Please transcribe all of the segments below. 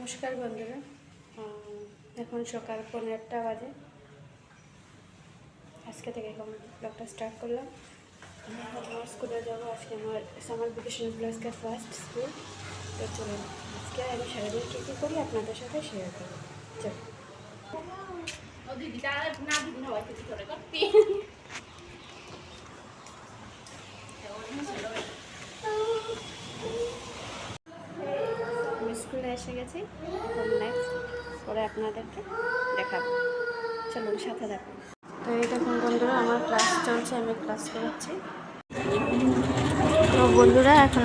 নমস্কার বন্ধুরা, এখন সকাল 11টা বাজে। আজকে থেকে ব্লগটা স্টার্ট করলাম। আমার স্কুলে যাবো। আজকে আমার সামার ভ্যাকেশন ক্লাসকে ফার্স্ট স্কুল। তো চলুন আজকে আমি সারাদিন কী কী করি আপনাদের সাথে শেয়ার করবো। চলো। আমি স্কুলে এসে গেছি, এখন নেক্সট পরে আপনাদেরকে দেখাবো। চলুন সাথে দেখুন। তো এই দেখুন বন্ধুরা, আমার ক্লাস চলছে, আমি ক্লাস করাচ্ছি। তো বন্ধুরা, এখন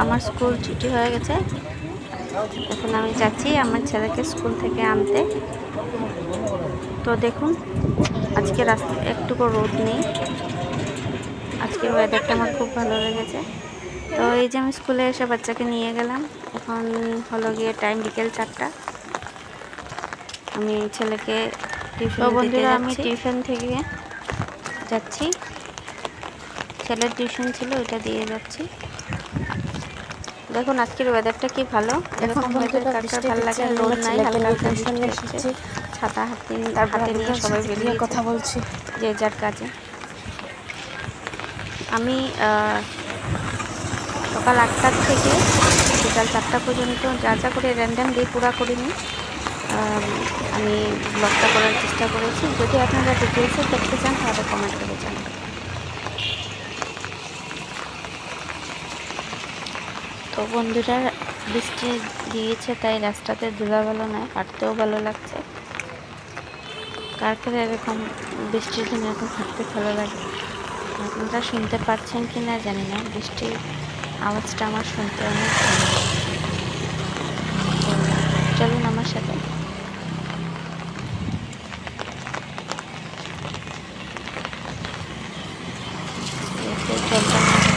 আমার স্কুল ছুটি হয়ে গেছে। এখন আমি যাচ্ছি আমার ছেলেকে স্কুল থেকে আনতে। তো দেখুন, আজকে রাস্তায় একটুকু রোদ নেই। আজকের ওয়েদারটা আমার খুব ভালো লেগেছে। তো এই যে আমি স্কুলে এসে বাচ্চাকে নিয়ে গেলাম। এখন হলো গিয়ে টাইম বিকেল 4টা। আমি ছেলেকে টিউশন দিতে যাচ্ছি। আমি টিউশন থেকে যাচ্ছি, ছেলের টিউশন ছিল, ওটা দিয়ে যাচ্ছি। দেখুন আজকের ওয়েদারটা কি ভালো। এরকম ওয়েদার কার কার ভালো লাগে? রোদ নাই, হালকা হালকা বৃষ্টি হচ্ছে। ছাতা হাতে নিয়ে সবাই বেরিয়ে কথা বলছি যে যার কাজে। আমি সকাল 8টা থেকে বিকাল 4টা পর্যন্ত যা যা করে র্যান্ডামলি পুরা করিনি, আমি ব্লগটা করার চেষ্টা করেছি। যদি আপনারা ডিটেলসে দেখতে চান তাহলে কমেন্ট করে জানাবেন। তো বন্ধুরা, বৃষ্টি দিয়েছে তাই রাস্তাতে ধুলা ভালো নয়, হাঁটতেও ভালো লাগছে। কার কার এরকম বৃষ্টির দিনে এরকম হাঁটতে ভালো লাগে? আপনারা শুনতে পাচ্ছেন কি না জানি না, বৃষ্টির আওয়াজটা আমার শুনতে অনেক ভালো লাগে। চলুন আমার সাথে।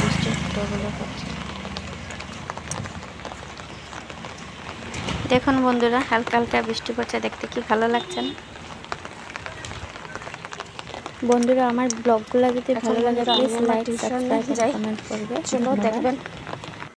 বৃষ্টির ফটোগুলো করছে। দেখুন বন্ধুরা, হালকা হালকা বৃষ্টি পড়ছে, দেখতে কি ভালো লাগছে না? বন্ধুরা, আমার ব্লগগুলো যদি ভালো লাগে প্লিজ লাইক, সাবস্ক্রাইব, কমেন্ট করবে। চলো দেখবেন।